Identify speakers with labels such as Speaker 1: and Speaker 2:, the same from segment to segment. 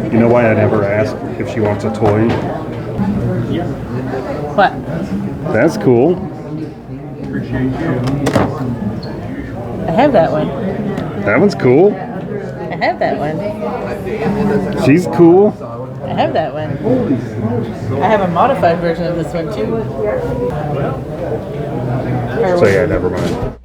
Speaker 1: You know why I never ask if she wants a toy?
Speaker 2: What?
Speaker 1: That's cool.
Speaker 2: I have that one.
Speaker 1: That one's cool.
Speaker 2: I have that one.
Speaker 1: She's cool.
Speaker 2: I have that one. I have a modified version of this one too.
Speaker 1: So yeah, never mind.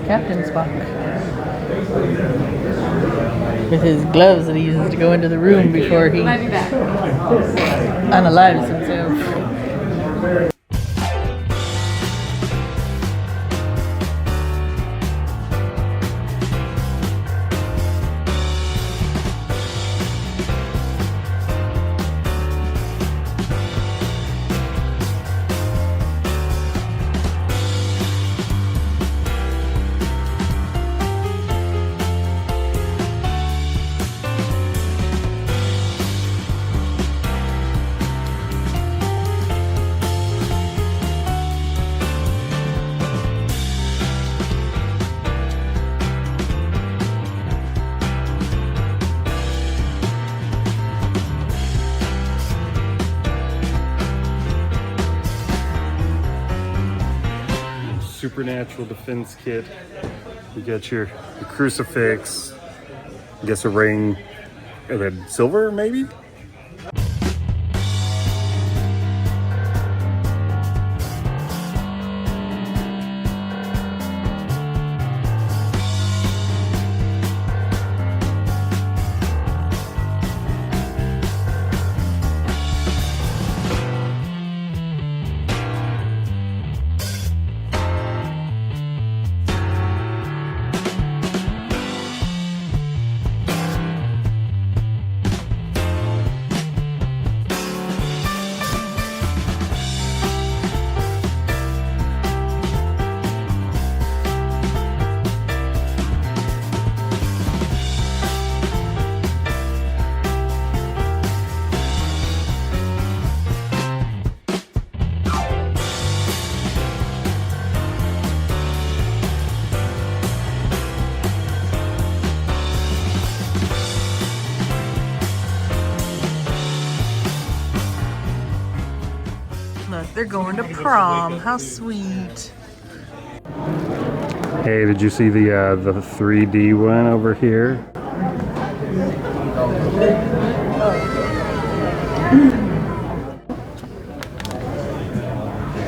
Speaker 2: Captain Spock. With his gloves that he uses to go into the room before he unalives himself.
Speaker 1: Supernatural defense kit. You get your crucifix, I guess a ring, and then silver maybe?
Speaker 2: Look, they're going to prom. How sweet.
Speaker 1: Hey, did you see the 3D one over here?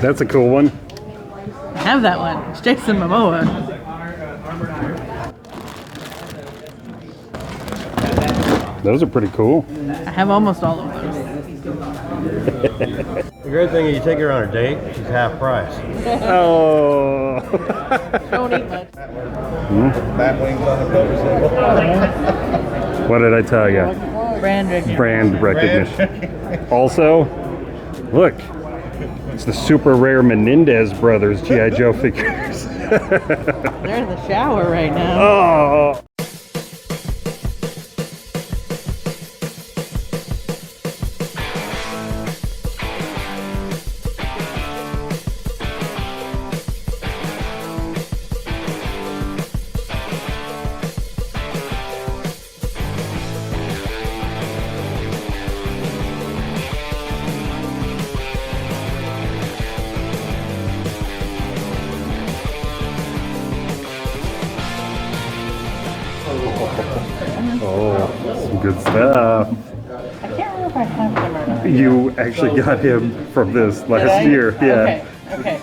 Speaker 1: That's a cool one.
Speaker 2: I have that one. It's Jason Momoa.
Speaker 1: Those are pretty cool.
Speaker 2: I have almost all of those.
Speaker 3: The great thing is you take her on a date, she's half price.
Speaker 1: Oh.
Speaker 2: Don't eat much.
Speaker 3: Batwings on the motorcycle.
Speaker 1: What did I tell you?
Speaker 2: Brand recognition.
Speaker 1: Brand recognition. Also, look, it's the super rare Menendez brothers G.I. Joe figures.
Speaker 2: They're in the shower right now.
Speaker 1: Oh. Oh, some good stuff.
Speaker 2: I can't remember if I have them or not.
Speaker 1: You actually got him from this last year. Yeah.
Speaker 2: Okay, okay.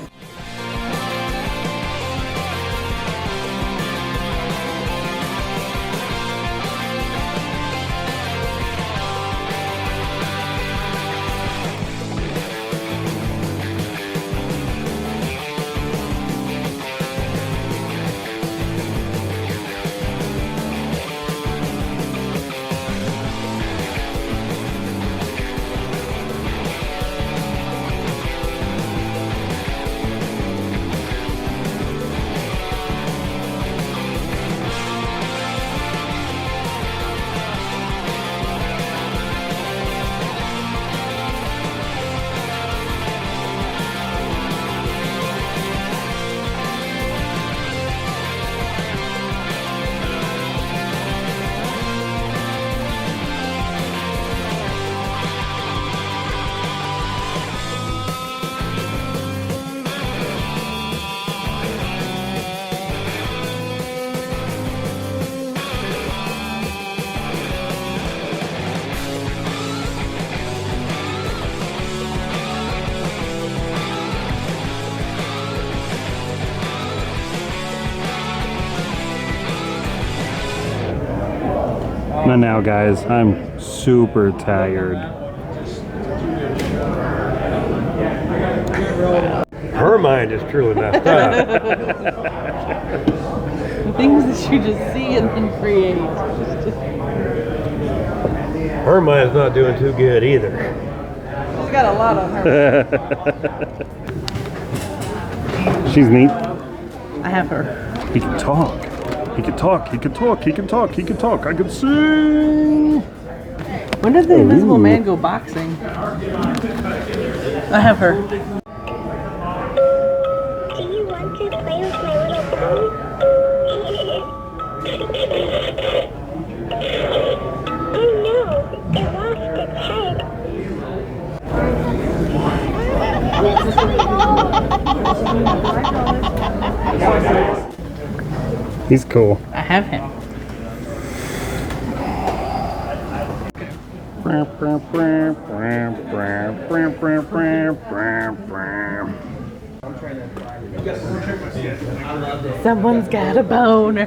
Speaker 1: Not now, guys. I'm super tired.
Speaker 3: Her mind is truly messed up.
Speaker 2: The things that you just see and then create.
Speaker 3: Her mind's not doing too good either.
Speaker 2: She's got a lot on her.
Speaker 1: She's neat.
Speaker 2: I have her.
Speaker 1: He can talk. He can talk. He can talk. He can talk. He can talk. I can sing.
Speaker 2: When did the Invisible Man go boxing? I have her.
Speaker 4: Do you want to play with my little pony? Oh no, it lost its head.
Speaker 1: He's cool.
Speaker 2: I have him. Someone's got a boner.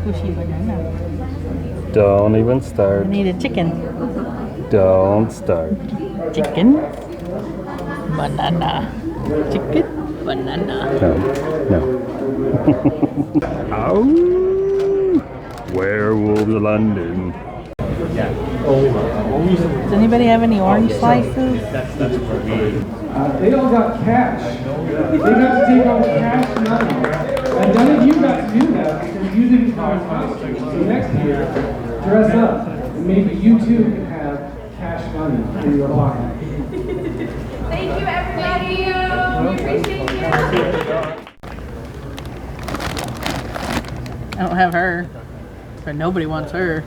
Speaker 2: Squishy banana.
Speaker 1: Don't even
Speaker 2: I
Speaker 1: start.
Speaker 2: need a chicken.
Speaker 1: Don't start.
Speaker 2: Chicken. Banana. Chicken. Banana.
Speaker 1: No. No. Ow! Werewolves of London.
Speaker 2: Does anybody have any orange slices?
Speaker 5: They all got cash. They got to take all the cash money. And none of you got to do that because you didn't buy costumes. So next year, dress up. And maybe you too can have cash money in your pocket.
Speaker 6: Thank you, everybody. We appreciate you.
Speaker 2: I don't have her. But nobody wants her.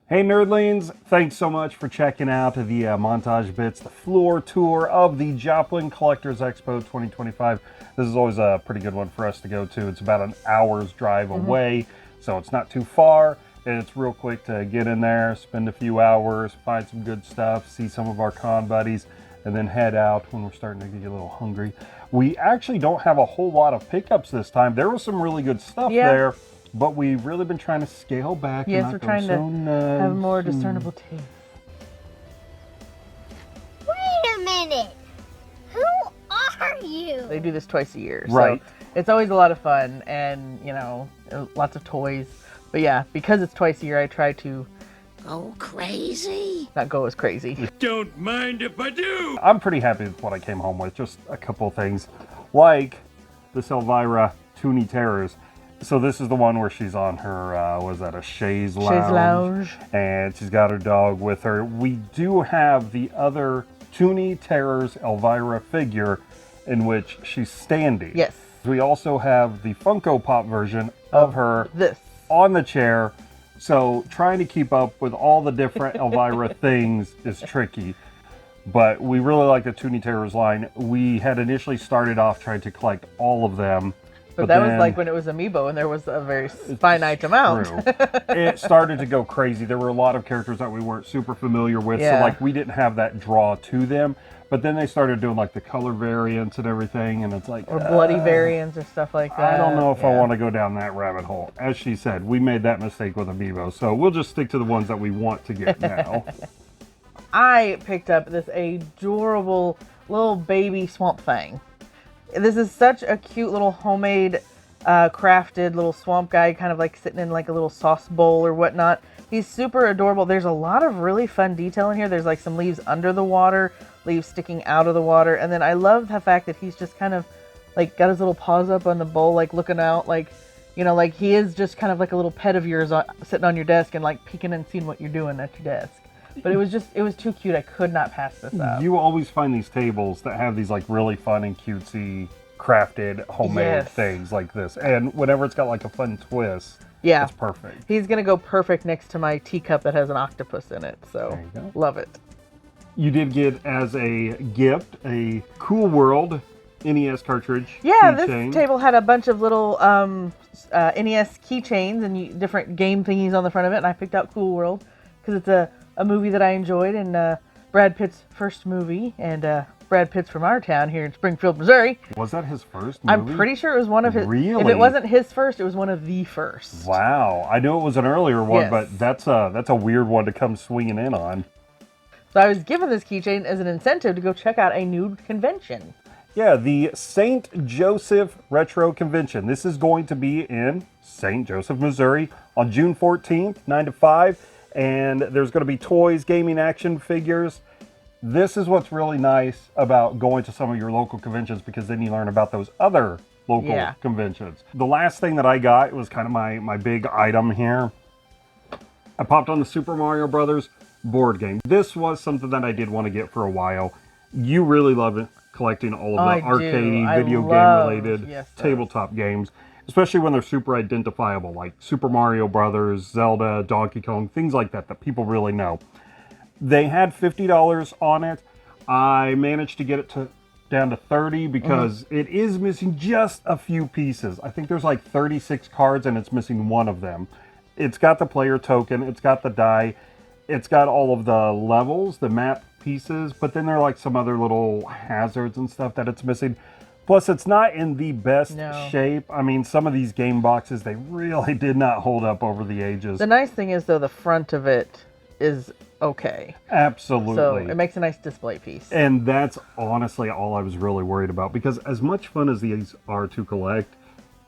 Speaker 1: Hey Nerdlings, thanks so much for checking out the montage bits, the floor tour of the Joplin Collectors Expo 2025. This is always a pretty good one for us to go to. It's about an hour's drive away, so it's not too far. And it's real quick to get in there, spend a few hours, find some good stuff, see some of our con buddies, and then head out when we're starting to get a little hungry. We actually don't have a whole lot of pickups this time. There was some really good stuff there, but we've really been trying to scale back.
Speaker 2: Yes,
Speaker 1: and
Speaker 2: we're trying to have more discernible taste.
Speaker 4: Wait a minute. Who are you?
Speaker 2: They do this twice a year,
Speaker 1: right?
Speaker 2: So it's always a lot of fun, and you know, lots of toys. But yeah, because it's twice a year, I try to
Speaker 4: Go crazy?
Speaker 2: not go as crazy.
Speaker 3: Don't mind if I do.
Speaker 1: I'm pretty happy with what I came home with. Just a couple of things, like this Elvira Toonie Terrors. So this is the one where she's on her, was that a chaise lounge? And she's got her dog with her. We do have the other Toonie Terrors Elvira figure in which she's standing.
Speaker 2: Yes.
Speaker 1: We also have the Funko Pop version of her
Speaker 2: This.
Speaker 1: on the chair. So trying to keep up with all the different Elvira things is tricky. But we really like the Toonie Terrors line. We had initially started off trying to collect all of them.
Speaker 2: But that was like when it was Amiibo and there was a very finite amount.
Speaker 1: It started to go crazy. There were a lot of characters that we weren't super familiar with. So like we didn't have that draw to them. But then they started doing like the color variants and everything. And it's like...
Speaker 2: Or bloody variants or stuff like that.
Speaker 1: I don't know if I want to go down that rabbit hole. As she said, we made that mistake with Amiibo. So we'll just stick to the ones that we want to get now.
Speaker 2: I picked up this adorable little baby Swamp Thing. This is such a cute little homemade, crafted little swamp guy, kind of like sitting in like a little sauce bowl or whatnot. He's super adorable. There's a lot of really fun detail in here. There's like some leaves under the water, leaves sticking out of the water. And then I love the fact that he's just kind of like got his little paws up on the bowl, like looking out, like, you know, like he is just kind of like a little pet of yours sitting on your desk and like peeking and seeing what you're doing at your desk. But it was too cute. I could not pass this up.
Speaker 1: You always find these tables that have these like really fun and cutesy crafted homemade things like this. And whenever it's got like a fun twist, it's perfect.
Speaker 2: He's going to go perfect next to my teacup that has an octopus in it. So love it.
Speaker 1: You did get as a gift a Cool World NES cartridge.
Speaker 2: Yeah, this table had a bunch of little NES keychains and different game thingies on the front of it. And I picked out Cool World because it's a movie that I enjoyed, and Brad Pitt's first movie, and Brad Pitt's from our town here in Springfield, Missouri.
Speaker 1: Was that his first movie?
Speaker 2: I'm pretty sure it was one of his.
Speaker 1: Really?
Speaker 2: If it wasn't his first, it was one of the first.
Speaker 1: Wow. I know it was an earlier one, but that's a weird one to come swinging in on.
Speaker 2: So I was given this keychain as an incentive to go check out a new convention.
Speaker 1: Yeah, the St. Joseph Retro Convention. This is going to be in St. Joseph, Missouri on June 14th, 9 to 5. And there's going to be toys, gaming, action figures. This is what's really nice about going to some of your local conventions, because then you learn about those other local conventions. The last thing that I got was kind of my big item here. I popped on the Super Mario Brothers board game. This was something that I did want to get for a while. You really love it, collecting all of the arcade, video game related tabletop games. Especially when they're super identifiable, like Super Mario Brothers, Zelda, Donkey Kong, things like that people really know. They had $50 on it. I managed to get it down to $30 because it is missing just a few pieces. I think there's like 36 cards and it's missing one of them. It's got the player token, it's got the die, it's got all of the levels, the map pieces, but then there are like some other little hazards and stuff that it's missing. Plus, it's not in the best shape. I mean, some of these game boxes, they really did not hold up over the ages.
Speaker 2: The nice thing is, though, the front of it is okay.
Speaker 1: Absolutely.
Speaker 2: So it makes a nice display piece.
Speaker 1: And that's honestly all I was really worried about, because as much fun as these are to collect,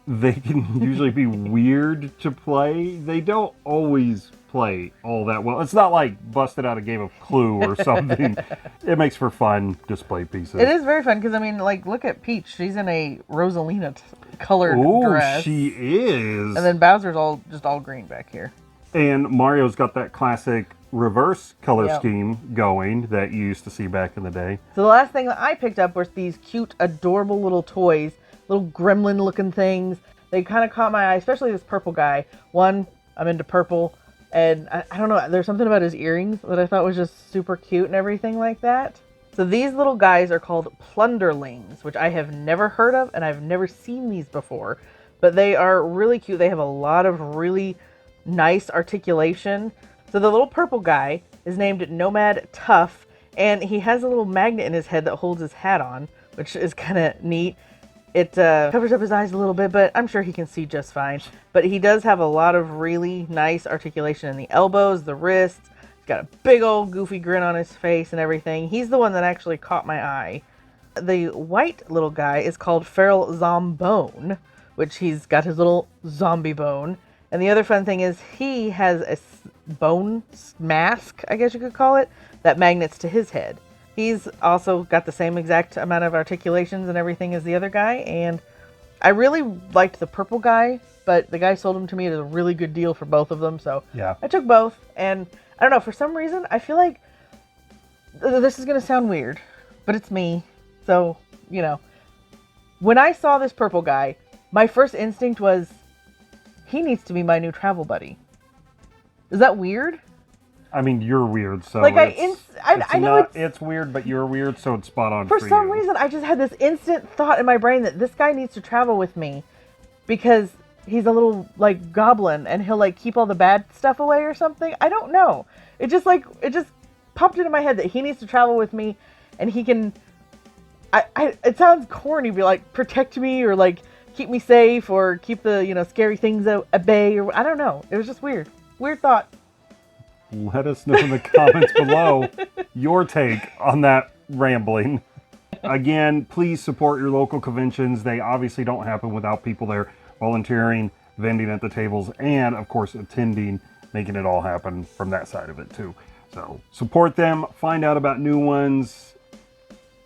Speaker 1: they can usually be weird to play. They don't always play all that well. It's not like busted out a game of Clue or something. It makes for fun display pieces.
Speaker 2: It is very fun because, I mean, like, look at Peach. She's in a Rosalina colored dress.
Speaker 1: She is.
Speaker 2: And then Bowser's just all green back here.
Speaker 1: And Mario's got that classic reverse color scheme going that you used to see back in the day.
Speaker 2: So the last thing that I picked up was these cute, adorable little toys, little gremlin looking things. They kind of caught my eye, especially this purple guy. One, I'm into purple. And I don't know, there's something about his earrings that I thought was just super cute and everything like that. So these little guys are called Plunderlings, which I have never heard of, and I've never seen these before. But they are really cute. They have a lot of really nice articulation. So the little purple guy is named Nomad Tough, and he has a little magnet in his head that holds his hat on, which is kind of neat. It covers up his eyes a little bit, but I'm sure he can see just fine. But he does have a lot of really nice articulation in the elbows, the wrists. He's got a big old goofy grin on his face and everything. He's the one that actually caught my eye. The white little guy is called Feral Zombone, which he's got his little zombie bone. And the other fun thing is he has a bone mask, I guess you could call it, that magnets to his head. He's also got the same exact amount of articulations and everything as the other guy, and I really liked the purple guy, but the guy sold him to me at a really good deal for both of them, so
Speaker 1: Yeah.
Speaker 2: I took both, and I don't know, for some reason, I feel like this is going to sound weird, but it's me, so, you know. When I saw this purple guy, my first instinct was, he needs to be my new travel buddy. Is that weird?
Speaker 1: I mean, you're weird, so
Speaker 2: Like,
Speaker 1: I know it's weird, but you're weird, so it's spot on for you.
Speaker 2: For some reason, I just had this instant thought in my brain that this guy needs to travel with me because he's a little, like, goblin and he'll, like, keep all the bad stuff away or something. I don't know. It just popped into my head that he needs to travel with me and he can, it sounds corny, but, like, protect me or, like, keep me safe or keep the, you know, scary things at bay or, I don't know. It was just weird. Weird thought.
Speaker 1: Let us know in the comments below your take on that rambling. Again, please support your local conventions. They obviously don't happen without people there volunteering, vending at the tables, and of course attending, making it all happen from that side of it too. So support them, find out about new ones,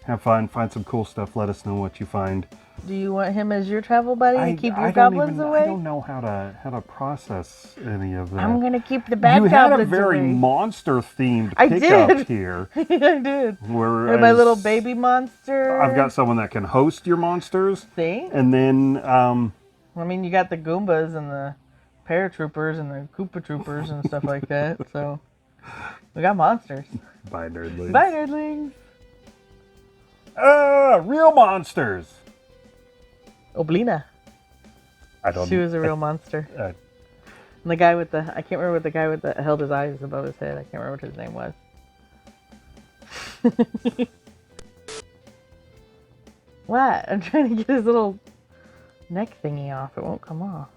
Speaker 1: have fun, find some cool stuff. Let us know what you find.
Speaker 2: Do you want him as your travel buddy to keep your goblins away?
Speaker 1: I don't know how to process any of that.
Speaker 2: I'm gonna keep the bad goblins away.
Speaker 1: You had a very monster-themed pickup here.
Speaker 2: I did.
Speaker 1: Whereas
Speaker 2: my little baby monster.
Speaker 1: I've got someone that can host your monsters.
Speaker 2: See?
Speaker 1: And then,
Speaker 2: I mean, you got the Goombas and the Paratroopers and the Koopa Troopers and stuff like that. So we got monsters.
Speaker 1: Bye, Nerdlings.
Speaker 2: Bye, Nerdlings.
Speaker 1: Real monsters.
Speaker 2: Oblina. She was a real monster. And the guy with the, I can't remember what the guy with the held his eyes above his head. I can't remember what his name was. What? I'm trying to get his little neck thingy off. It won't come off.